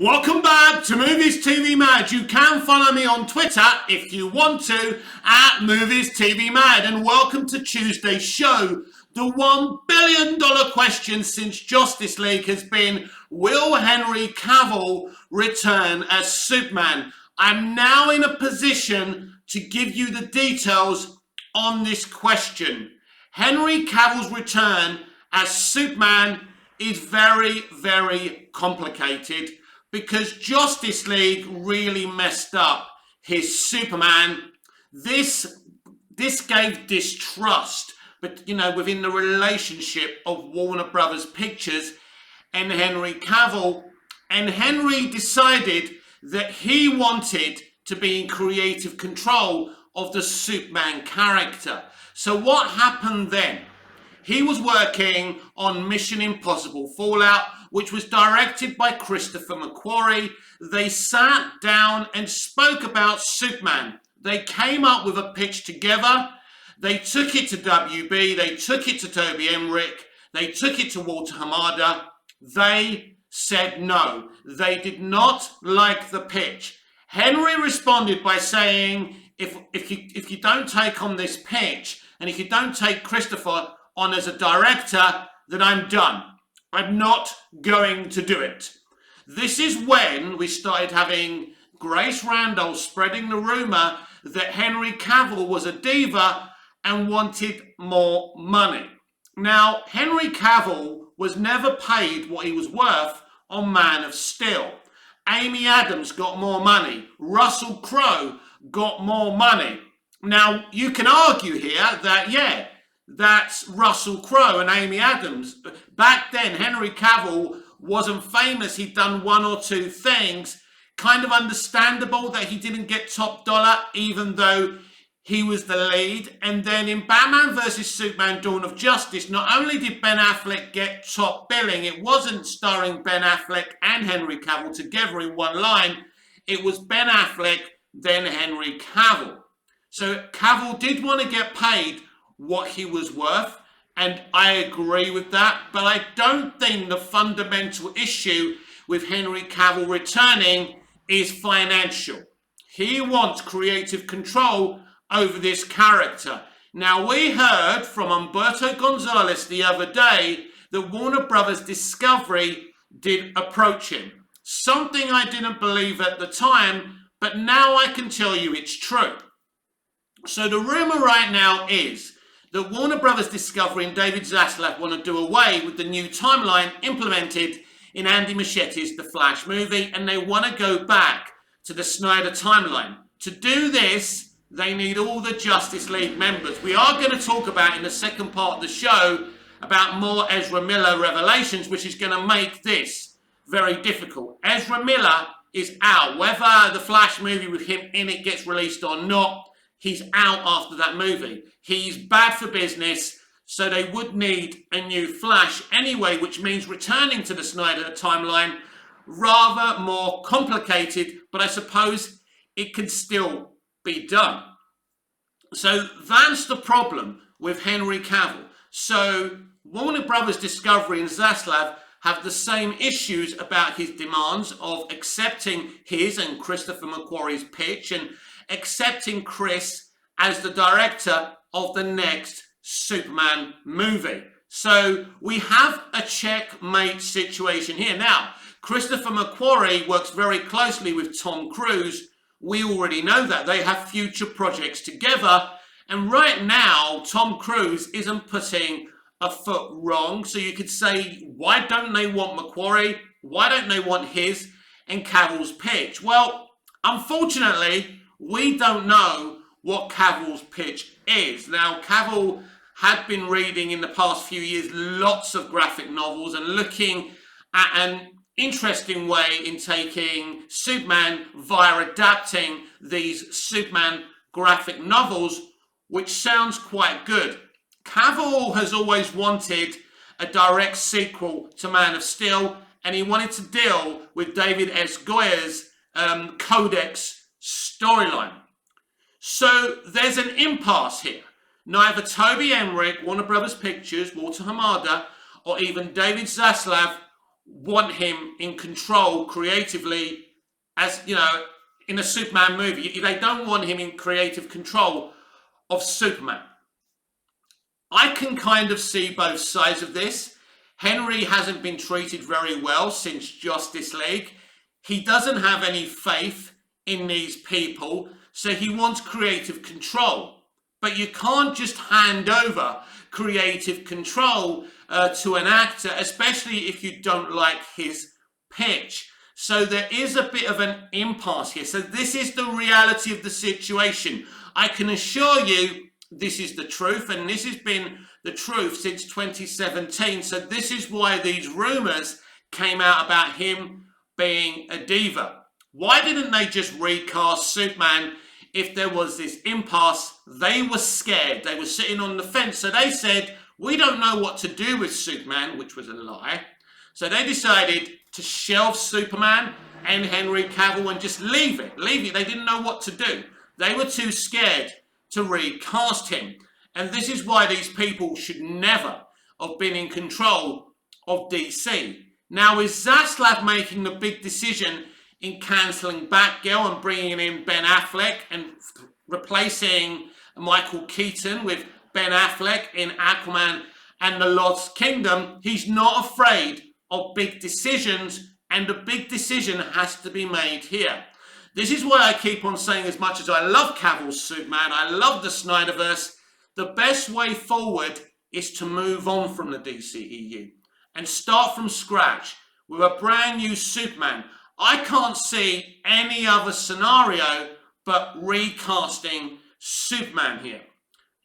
Welcome back to Movies TV Mad. You can follow me on Twitter if you want to at Movies TV Mad. And welcome to Tuesday's show. The $1 billion question since Justice League has been, will Henry Cavill return as Superman? I'm now in a position to give you the details on this question. Henry Cavill's return as Superman is very, very complicated because Justice League really messed up his Superman. This gave distrust, but within the relationship of Warner Brothers Pictures and Henry Cavill. And Henry decided that he wanted to be in creative control of the Superman character. So what happened then? He was working on Mission Impossible Fallout, which was directed by Christopher McQuarrie. They sat down and spoke about Superman. They came up with a pitch together. They took it to WB. They took it to Toby Emmerich. They took it to Walter Hamada. They said no. They did not like the pitch. Henry responded by saying, if you don't take on this pitch, and if you don't take Christopher on as a director, then I'm done. I'm not going to do it. This is when we started having Grace Randall spreading the rumor that Henry Cavill was a diva and wanted more money. Now, Henry Cavill was never paid what he was worth on Man of Steel. Amy Adams got more money. Russell Crowe got more money. Now, you can argue here that, that's Russell Crowe and Amy Adams. Back then, Henry Cavill wasn't famous. He'd done one or two things. Kind of understandable that he didn't get top dollar, even though he was the lead. And then in Batman vs. Superman Dawn of Justice, not only did Ben Affleck get top billing, it wasn't starring Ben Affleck and Henry Cavill together in one line. It was Ben Affleck, then Henry Cavill. So Cavill did want to get paid what he was worth, and I agree with that, but I don't think the fundamental issue with Henry Cavill returning is financial. He wants creative control over this character. Now, we heard from Humberto Gonzalez the other day that Warner Brothers Discovery did approach him. Something I didn't believe at the time, but now I can tell you it's true. So the rumor right now is that Warner Brothers Discovery and David Zaslav want to do away with the new timeline implemented in Andy Muschietti's The Flash movie, and they want to go back to the Snyder timeline. To do this, they need all the Justice League members. We are going to talk about in the second part of the show about more Ezra Miller revelations, which is going to make this very difficult. Ezra Miller is out. Whether the Flash movie with him in it gets released or not, he's out after that movie. He's bad for business, so they would need a new Flash anyway, which means returning to the Snyder timeline, rather more complicated, but I suppose it could still be done. So that's the problem with Henry Cavill. So Warner Brothers Discovery and Zaslav have the same issues about his demands of accepting his and Christopher McQuarrie's pitch and accepting Chris as the director of the next Superman movie. So we have a checkmate situation here. Now, Christopher McQuarrie works very closely with Tom Cruise. We already know that. They have future projects together. And right now, Tom Cruise isn't putting a foot wrong. So you could say, why don't they want McQuarrie? Why don't they want his and Cavill's pitch? Well, unfortunately, we don't know what Cavill's pitch is. Now, Cavill had been reading in the past few years lots of graphic novels and looking at an interesting way in taking Superman via adapting these Superman graphic novels, which sounds quite good. Cavill has always wanted a direct sequel to Man of Steel, and he wanted to deal with David S. Goya's Codex storyline. So there's an impasse here. Neither Toby Emmerich, Warner Brothers Pictures, Walter Hamada, or even David Zaslav want him in control creatively, as you know, in a Superman movie. They don't want him in creative control of Superman. I can kind of see both sides of this. Henry hasn't been treated very well since Justice League. He doesn't have any faith in these people, so he wants creative control. But you can't just hand over creative control to an actor, especially if you don't like his pitch. So there is a bit of an impasse here. So this is the reality of the situation. I can assure you this is the truth, and this has been the truth since 2017. So this is why these rumors came out about him being a diva. Why didn't they just recast Superman if there was this impasse? They were scared. They were sitting on the fence. So they said, we don't know what to do with Superman, which was a lie. So they decided to shelve Superman and Henry Cavill and just leave it. They didn't know what to do. They were too scared to recast him. And this is why these people should never have been in control of DC. Now, is Zaslav making the big decision in cancelling Batgirl and bringing in Ben Affleck and replacing Michael Keaton with Ben Affleck in Aquaman and the Lost Kingdom? He's not afraid of big decisions, and a big decision has to be made here. This is why I keep on saying, as much as I love Cavill's Superman, I love the Snyderverse, the best way forward is to move on from the DCEU and start from scratch with a brand new Superman. I can't see any other scenario but recasting Superman here.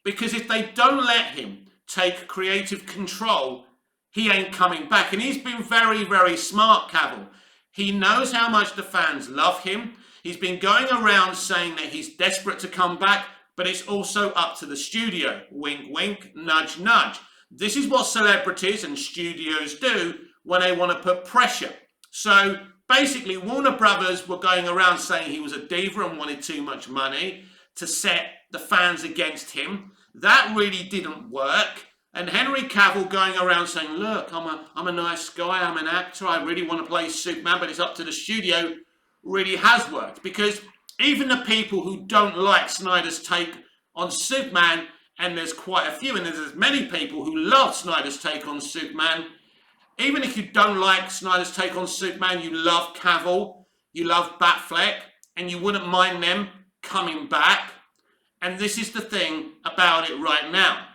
Because if they don't let him take creative control, he ain't coming back. And he's been very, very smart, Cavill. He knows how much the fans love him. He's been going around saying that he's desperate to come back, but it's also up to the studio. Wink, wink, nudge, nudge. This is what celebrities and studios do when they want to put pressure. So basically, Warner Brothers were going around saying he was a diva and wanted too much money to set the fans against him. That really didn't work. And Henry Cavill going around saying, look, I'm a nice guy, I'm an actor, I really want to play Superman, but it's up to the studio, really has worked. Because even the people who don't like Snyder's take on Superman, and there's quite a few, and there's as many people who love Snyder's take on Superman, even if you don't like Snyder's take on Superman, you love Cavill, you love Batfleck, and you wouldn't mind them coming back. And this is the thing about it right now.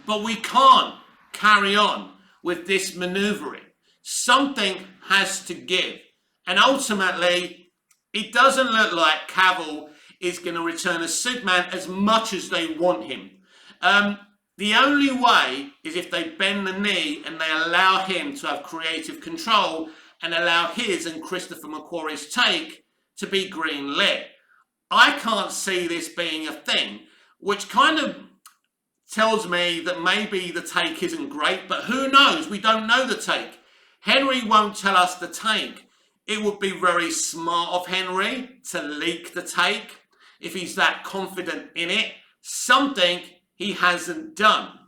But we can't carry on with this maneuvering. Something has to give. And ultimately, it doesn't look like Cavill is going to return as Superman as much as they want him. The only way is if they bend the knee and they allow him to have creative control and allow his and Christopher McQuarrie's take to be green-lit. I can't see this being a thing, which kind of tells me that maybe the take isn't great, but who knows? We don't know the take. Henry won't tell us the take. It would be very smart of Henry to leak the take if he's that confident in it. Something he hasn't done.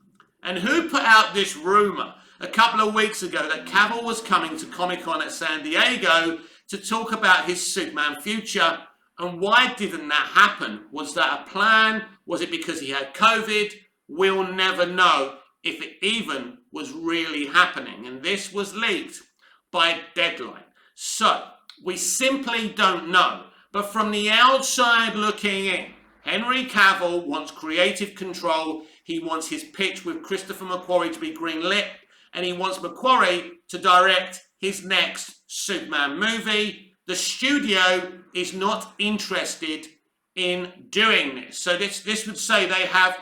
And who put out this rumor a couple of weeks ago that Cavill was coming to Comic-Con at San Diego to talk about his Superman future? And why didn't that happen? Was that a plan? Was it because he had COVID? We'll never know if it even was really happening. And this was leaked by Deadline. So, we simply don't know. But from the outside looking in, Henry Cavill wants creative control. He wants his pitch with Christopher McQuarrie to be green-lit. And he wants McQuarrie to direct his next Superman movie. The studio is not interested in doing this. So this would say they have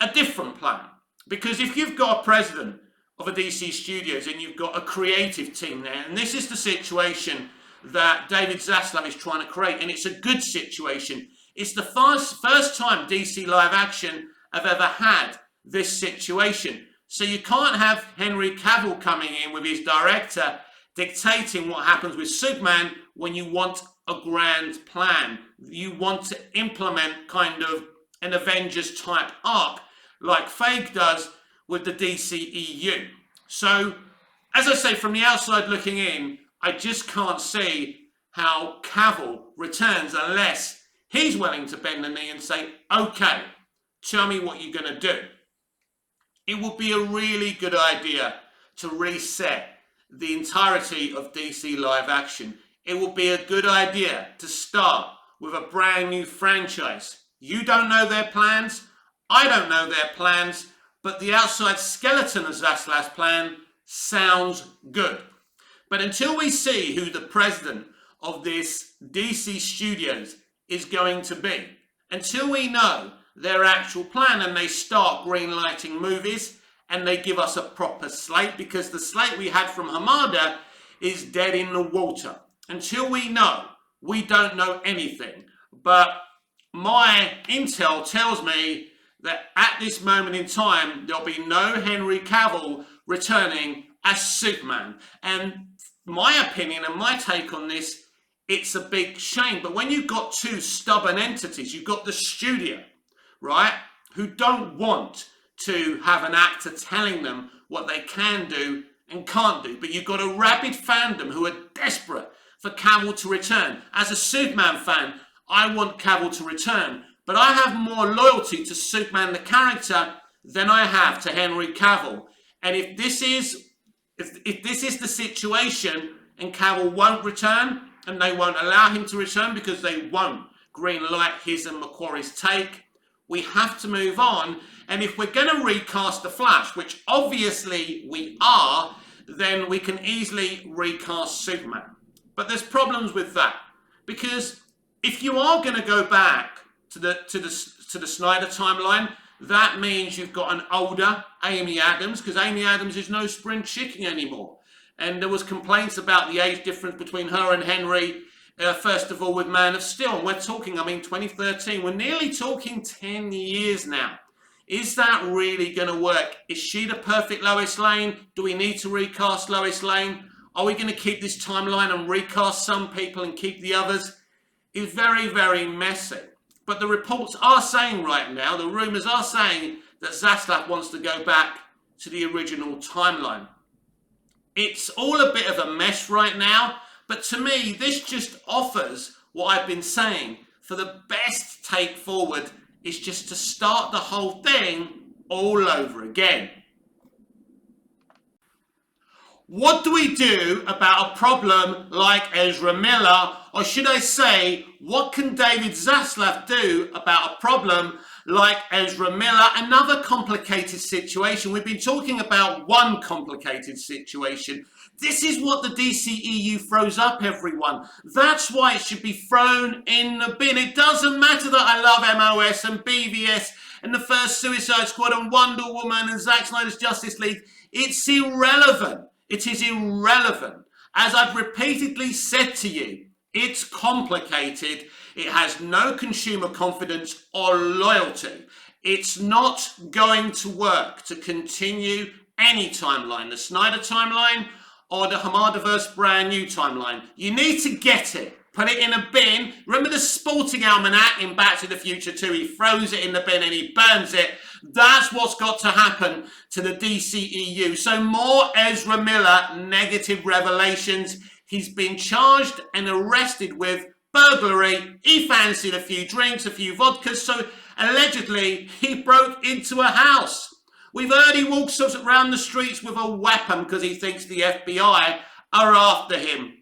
a different plan. Because if you've got a president of a DC Studios and you've got a creative team there, and this is the situation that David Zaslav is trying to create, and it's a good situation. It's the first time DC Live Action have ever had this situation. So you can't have Henry Cavill coming in with his director dictating what happens with Superman when you want a grand plan. You want to implement kind of an Avengers type arc like Feige does with the DCEU. So as I say, from the outside looking in, I just can't see how Cavill returns unless he's willing to bend the knee and say, okay, tell me what you're going to do. It would be a really good idea to reset the entirety of DC live action. It would be a good idea to start with a brand new franchise. You don't know their plans, I don't know their plans, but the outside skeleton of Zaslav's plan sounds good. But until we see who the president of this DC Studios is going to be, until we know their actual plan and they start greenlighting movies and they give us a proper slate, because the slate we had from Hamada is dead in the water. Until we know, we don't know anything. But my intel tells me that at this moment in time, there'll be no Henry Cavill returning as Superman. And my opinion and my take on this, it's a big shame. But when you've got two stubborn entities, you've got the studio, right, who don't want to have an actor telling them what they can do and can't do. But you've got a rabid fandom who are desperate for Cavill to return. As a Superman fan, I want Cavill to return. But I have more loyalty to Superman the character than I have to Henry Cavill. And if this is the situation and Cavill won't return and they won't allow him to return because they won't greenlight his and Macquarie's take, we have to move on. And if we're going to recast the Flash, which obviously we are, then we can easily recast Superman. But there's problems with that, because if you are going to go back to the Snyder timeline, that means you've got an older Amy Adams, because Amy Adams is no spring chicken anymore. And there was complaints about the age difference between her and Henry, first of all with Man of Steel. And we're talking, 2013, we're nearly talking 10 years now. Is that really going to work? Is she the perfect Lois Lane? Do we need to recast Lois Lane? Are we going to keep this timeline and recast some people and keep the others? It's very, very messy. But the reports are saying right now, the rumours are saying that Zaslav wants to go back to the original timeline. It's all a bit of a mess right now, but to me, this just offers what I've been saying. For the best take forward is just to start the whole thing all over again. What do we do about a problem like Ezra Miller? Or should I say, what can David Zaslav do about a problem like Ezra Miller? Another complicated situation. We've been talking about one complicated situation. This is what the DCEU throws up, everyone. That's why it should be thrown in the bin. It doesn't matter that I love MOS and BVS and the first Suicide Squad and Wonder Woman and Zack Snyder's Justice League. It's irrelevant. It is irrelevant. As I've repeatedly said to you, it's complicated. It has no consumer confidence or loyalty. It's not going to work to continue any timeline, the Snyder timeline or the Hamadaverse brand new timeline. You need to get it. Put it in a bin. Remember the sporting almanac in Back to the Future 2? He throws it in the bin and he burns it. That's what's got to happen to the DCEU. So more Ezra Miller negative revelations. He's been charged and arrested with burglary. He fancied a few drinks, a few vodkas. So allegedly he broke into a house. We've heard he walks around the streets with a weapon because he thinks the FBI are after him.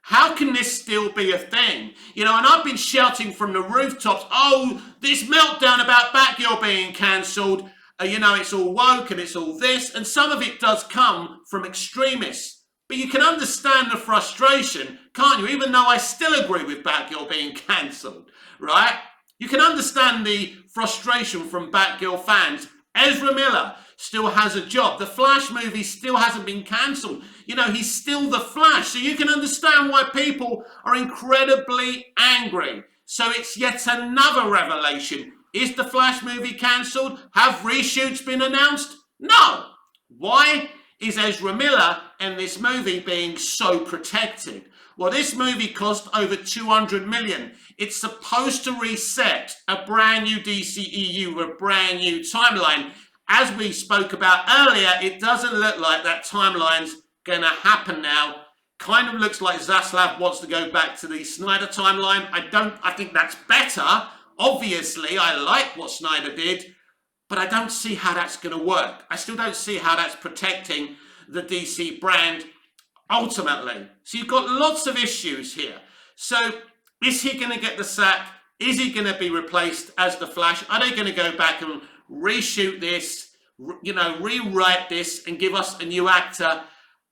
How can this still be a thing? And I've been shouting from the rooftops, oh, this meltdown about Batgirl being cancelled, it's all woke and it's all this, and some of it does come from extremists. But you can understand the frustration, can't you? Even though I still agree with Batgirl being cancelled, right? You can understand the frustration from Batgirl fans. Ezra Miller still has a job. The Flash movie still hasn't been cancelled. He's still the Flash. So you can understand why people are incredibly angry. So it's yet another revelation. Is the Flash movie cancelled? Have reshoots been announced? No. Why is Ezra Miller and this movie being so protected? Well, this movie cost over $200 million. It's supposed to reset a brand new DCEU, a brand new timeline. as we spoke about earlier, it doesn't look like that timeline's going to happen now. Kind of looks like Zaslav wants to go back to the Snyder timeline. I think that's better. Obviously, I like what Snyder did, but I don't see how that's going to work. I still don't see how that's protecting the DC brand ultimately. So you've got lots of issues here. So is he going to get the sack? Is he going to be replaced as the Flash? Are they going to go back and reshoot this, rewrite this and give us a new actor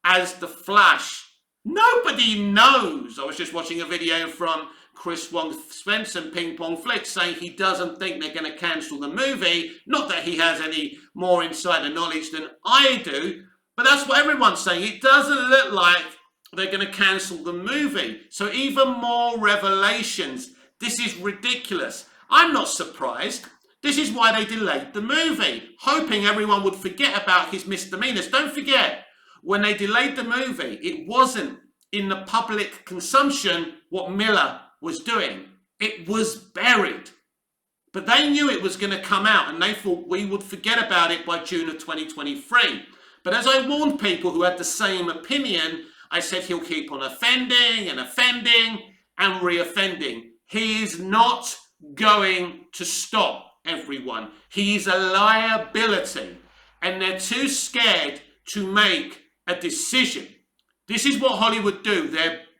as the Flash? Nobody knows. I was just watching a video from Chris Wong Spence and Ping Pong Flick saying he doesn't think they're going to cancel the movie. Not that he has any more insider knowledge than I do, but that's what everyone's saying. It doesn't look like they're going to cancel the movie. So even more revelations. This is ridiculous. I'm not surprised. This is why they delayed the movie, hoping everyone would forget about his misdemeanors. Don't forget, when they delayed the movie, it wasn't in the public consumption what Miller was doing. It was buried. But they knew it was going to come out, and they thought we would forget about it by June of 2023. But as I warned people who had the same opinion, I said he'll keep on offending and re-offending. He is not going to stop, everyone. He is a liability, and they're too scared to make a decision. This is what Hollywood do.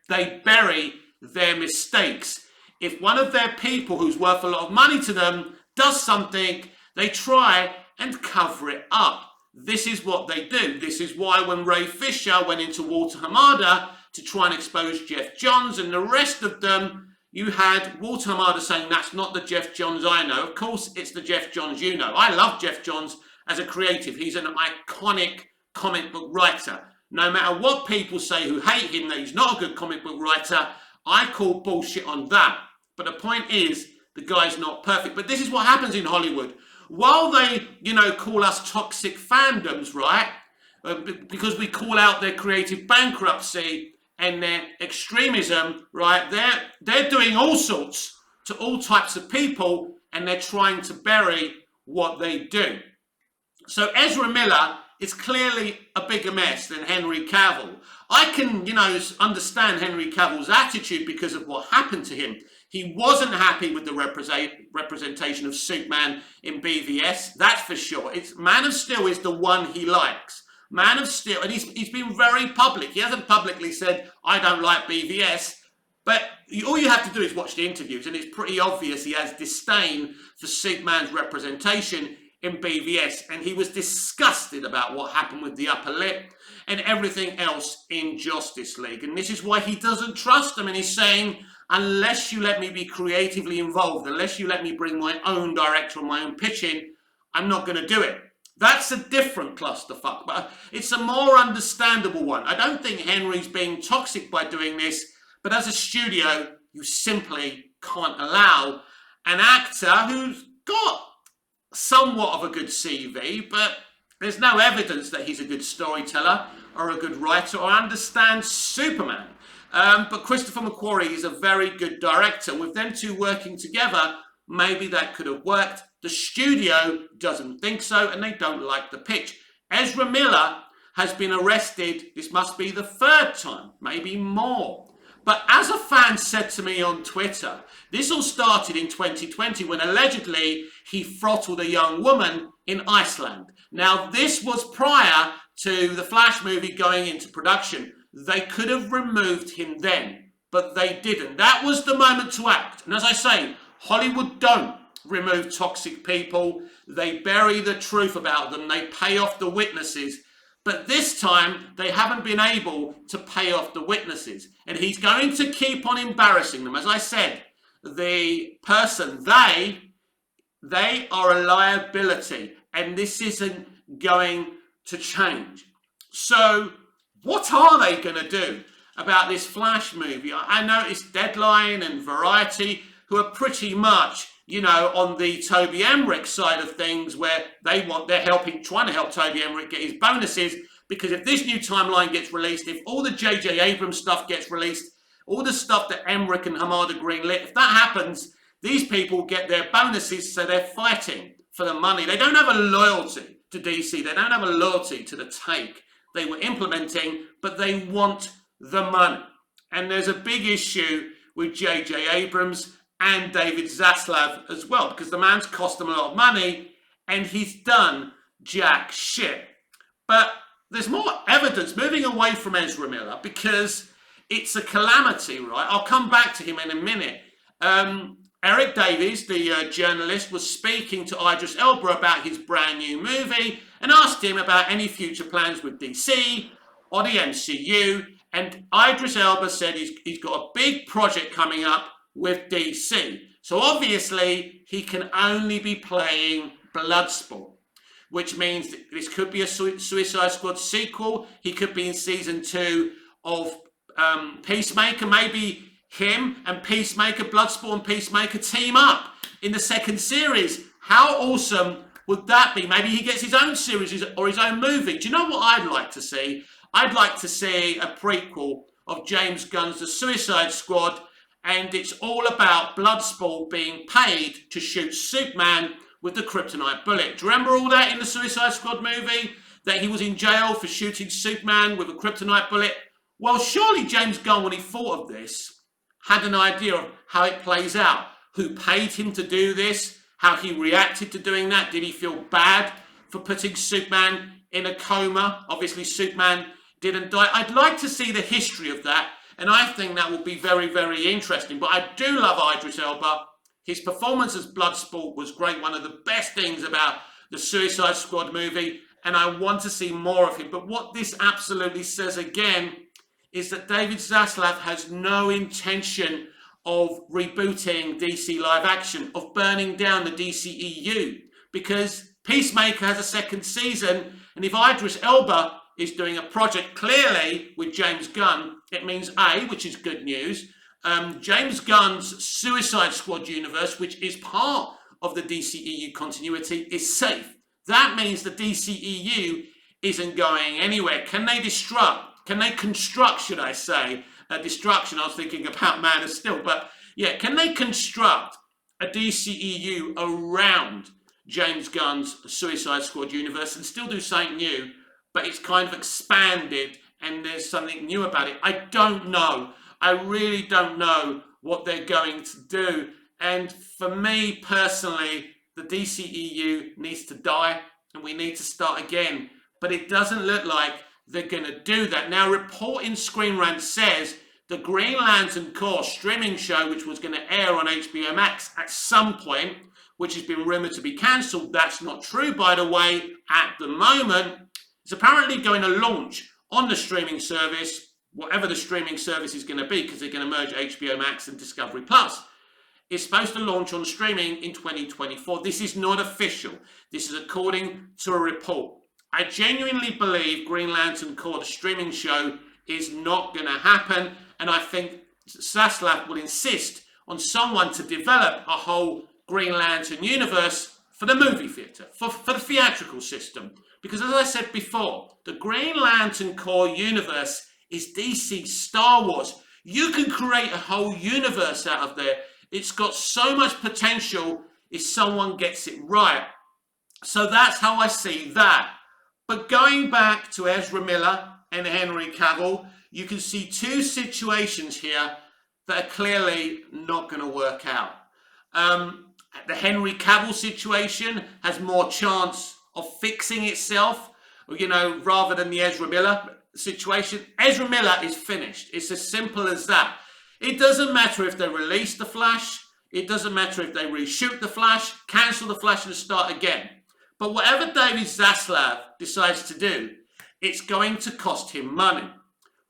They bury their mistakes. If one of their people who's worth a lot of money to them does something, they try and cover it up. This is what they do. This is why when Ray Fisher went into Walter Hamada to try and expose Jeff Johns and the rest of them, you had Walter Hamada saying, that's not the Jeff Johns I know. Of course, it's the Jeff Johns you know. I love Jeff Johns as a creative. He's an iconic comic book writer. No matter what people say who hate him, that he's not a good comic book writer, I call bullshit on that. But the point is, the guy's not perfect. But this is what happens in Hollywood. While they, call us toxic fandoms, right? Because we call out their creative bankruptcy and their extremism, right? They're doing all sorts to all types of people, and they're trying to bury what they do. So Ezra Miller is clearly a bigger mess than Henry Cavill. I can, understand Henry Cavill's attitude because of what happened to him. He wasn't happy with the representation of Superman in BVS, that's for sure. Man of Steel is the one he likes. Man of Steel, and he's been very public. He hasn't publicly said, I don't like BVS, but all you have to do is watch the interviews, and it's pretty obvious he has disdain for Superman's representation in BVS, and he was disgusted about what happened with the upper lip and everything else in Justice League. And this is why he doesn't trust them, and he's saying, unless you let me be creatively involved, unless you let me bring my own director and my own pitch in, I'm not going to do it. That's a different clusterfuck, but it's a more understandable one. I don't think Henry's being toxic by doing this, but as a studio, you simply can't allow an actor who's got somewhat of a good CV, but there's no evidence that he's a good storyteller or a good writer or understands Superman. But Christopher McQuarrie is a very good director. With them two working together, maybe that could have worked. The studio doesn't think so, and they don't like the pitch. Ezra Miller has been arrested. This must be the third time, maybe more. But as a fan said to me on Twitter, this all started in 2020 when allegedly he throttled a young woman in Iceland. Now, this was prior to the Flash movie going into production. They could have removed him then, but they didn't. That was the moment to act. And as I say, Hollywood don't remove toxic people. They bury the truth about them. They pay off the witnesses. But this time, they haven't been able to pay off the witnesses. And he's going to keep on embarrassing them. As I said, the person, they are a liability. And this isn't going to change. So what are they going to do about this Flash movie? I noticed Deadline and Variety, who are pretty much, on the Toby Emmerich side of things, where they're trying to help Toby Emmerich get his bonuses, because if this new timeline gets released, if all the J.J. Abrams stuff gets released, all the stuff that Emmerich and Hamada greenlit, if that happens, these people get their bonuses, so they're fighting for the money. They don't have a loyalty to DC. They don't have a loyalty to the take they were implementing, but they want the money. And there's a big issue with J.J. Abrams and David Zaslav as well, because the man's cost them a lot of money and he's done jack shit. But there's more evidence moving away from Ezra Miller because it's a calamity, right? I'll come back to him in a minute. Eric Davies, the journalist, was speaking to Idris Elba about his brand new movie and asked him about any future plans with DC or the MCU. And Idris Elba said he's got a big project coming up with DC. So obviously, he can only be playing Bloodsport, which means this could be a Suicide Squad sequel. He could be in season 2 of Peacemaker. Maybe him and Peacemaker, Bloodsport and Peacemaker team up in the second series. How awesome would that be? Maybe he gets his own series or his own movie. Do you know what I'd like to see? I'd like to see a prequel of James Gunn's The Suicide Squad, and it's all about Bloodsport being paid to shoot Superman with the kryptonite bullet. Do you remember all that in the Suicide Squad movie? That he was in jail for shooting Superman with a kryptonite bullet? Well, surely James Gunn, when he thought of this, had an idea of how it plays out. Who paid him to do this? How he reacted to doing that? Did he feel bad for putting Superman in a coma? Obviously, Superman didn't die. I'd like to see the history of that, and I think that will be very, very interesting. But I do love Idris Elba. His performance as Bloodsport was great. One of the best things about the Suicide Squad movie, and I want to see more of him. But what this absolutely says again is that David Zaslav has no intention of rebooting DC live action, of burning down the DCEU, because Peacemaker has a second season, and if Idris Elba is doing a project clearly with James Gunn, it means A, which is good news, James Gunn's Suicide Squad universe, which is part of the DCEU continuity, is safe. That means the DCEU isn't going anywhere. Can they construct, should I say, destruction? I was thinking about Man of Steel, but yeah, can they construct a DCEU around James Gunn's Suicide Squad universe and still do something new, but it's kind of expanded and there's something new about it? I don't know. I really don't know what they're going to do. And for me personally, the DCEU needs to die and we need to start again. But it doesn't look like they're going to do that. Now, reporting Screen Rant says the Green Lantern Corps streaming show, which was going to air on HBO Max at some point, which has been rumoured to be cancelled. That's not true, by the way, at the moment. It's apparently going to launch on the streaming service, whatever the streaming service is going to be, because they're going to merge HBO Max and Discovery Plus. It's supposed to launch on streaming in 2024. This is not official. This is according to a report. I genuinely believe Green Lantern Corps, the streaming show, is not going to happen. And I think Zaslav will insist on someone to develop a whole Green Lantern universe for the movie theatre, for the theatrical system. Because as I said before, the Green Lantern Corps universe is DC's Star Wars. You can create a whole universe out of there. It's got so much potential if someone gets it right. So that's how I see that. But going back to Ezra Miller and Henry Cavill, you can see two situations here that are clearly not going to work out. The Henry Cavill situation has more chance of fixing itself, rather than the Ezra Miller situation. Ezra Miller is finished. It's as simple as that. It doesn't matter if they release The Flash. It doesn't matter if they reshoot The Flash, cancel The Flash and start again. But whatever David Zaslav decides to do, it's going to cost him money.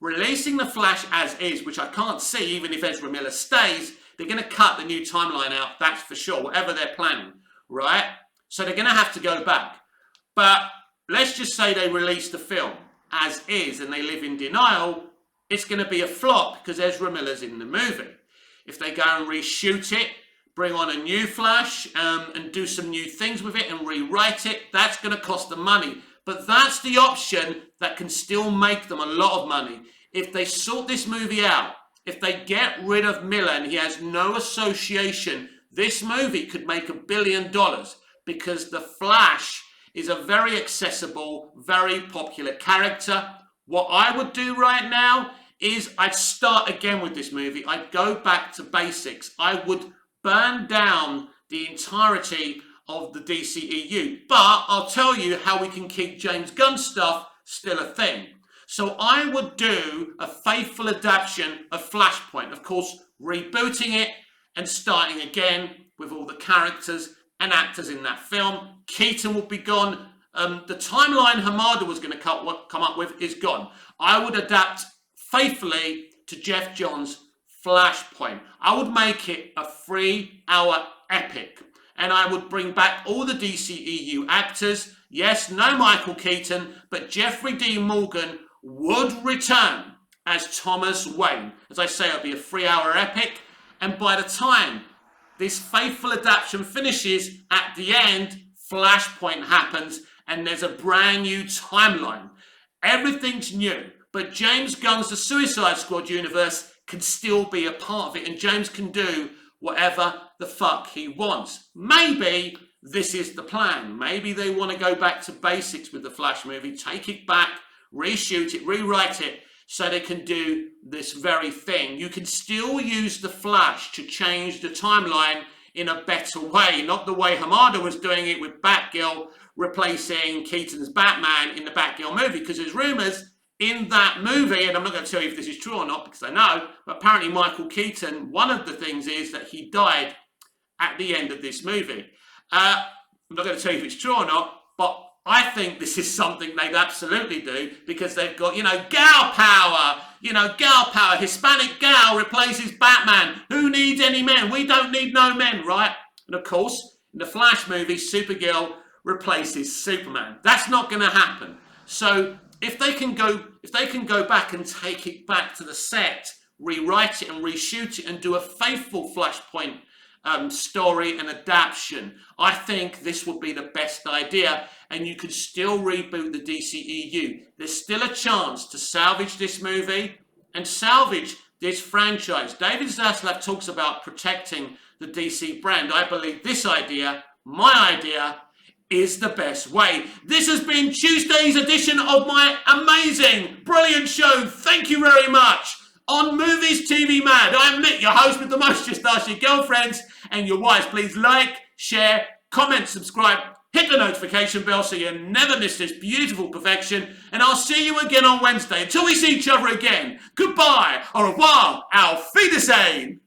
Releasing The Flash as is, which I can't see even if Ezra Miller stays, they're going to cut the new timeline out, that's for sure, whatever they're planning, right? So they're going to have to go back. But let's just say they release the film as is and they live in denial, it's going to be a flop because Ezra Miller's in the movie. If they go and reshoot it, bring on a new Flash and do some new things with it and rewrite it, that's going to cost them money. But that's the option that can still make them a lot of money. If they sort this movie out, if they get rid of Miller and he has no association, this movie could make $1 billion because The Flash is a very accessible, very popular character. What I would do right now is I'd start again with this movie. I'd go back to basics. I would burn down the entirety of the DCEU. But I'll tell you how we can keep James Gunn stuff still a thing. So I would do a faithful adaptation of Flashpoint. Of course, rebooting it and starting again with all the characters and actors in that film. Keaton will be gone. The timeline Hamada was going to come up with is gone. I would adapt faithfully to Jeff Johns' Flashpoint. I would make it a 3-hour epic. And I would bring back all the DCEU actors. Yes, no Michael Keaton, but Jeffrey D. Morgan would return as Thomas Wayne. As I say, it'll be a 3-hour epic. And by the time this faithful adaptation finishes, at the end, Flashpoint happens and there's a brand new timeline. Everything's new, but James Gunn's The Suicide Squad universe can still be a part of it, and James can do whatever the fuck he wants. Maybe this is the plan. Maybe they want to go back to basics with the Flash movie, take it back, reshoot it, rewrite it, so they can do this very thing. You can still use the Flash to change the timeline in a better way, not the way Hamada was doing it with Batgirl replacing Keaton's Batman in the Batgirl movie, because there's rumours in that movie, and I'm not going to tell you if this is true or not because I know, but apparently Michael Keaton, one of the things is that he died at the end of this movie. I'm not going to tell you if it's true or not, but I think this is something they'd absolutely do, because they've got, gal power. Gal power. Hispanic gal replaces Batman. Who needs any men? We don't need no men, right? And of course, in the Flash movie, Supergirl replaces Superman. That's not going to happen. So if they can go back and take it back to the set, rewrite it and reshoot it and do a faithful Flashpoint story and adaptation, I think this would be the best idea, and you could still reboot the DCEU. There's still a chance to salvage this movie and salvage this franchise. David Zaslav talks about protecting the DC brand. I believe this idea, my idea, is the best way. This has been Tuesday's edition of my amazing, brilliant show. Thank you very much. On Movies TV Mad, I'm Mick, your host with the most. Just ask your girlfriends and your wives. Please like, share, comment, subscribe, hit the notification bell so you never miss this beautiful perfection. And I'll see you again on Wednesday. Until we see each other again, goodbye, au revoir, auf Wiedersehen.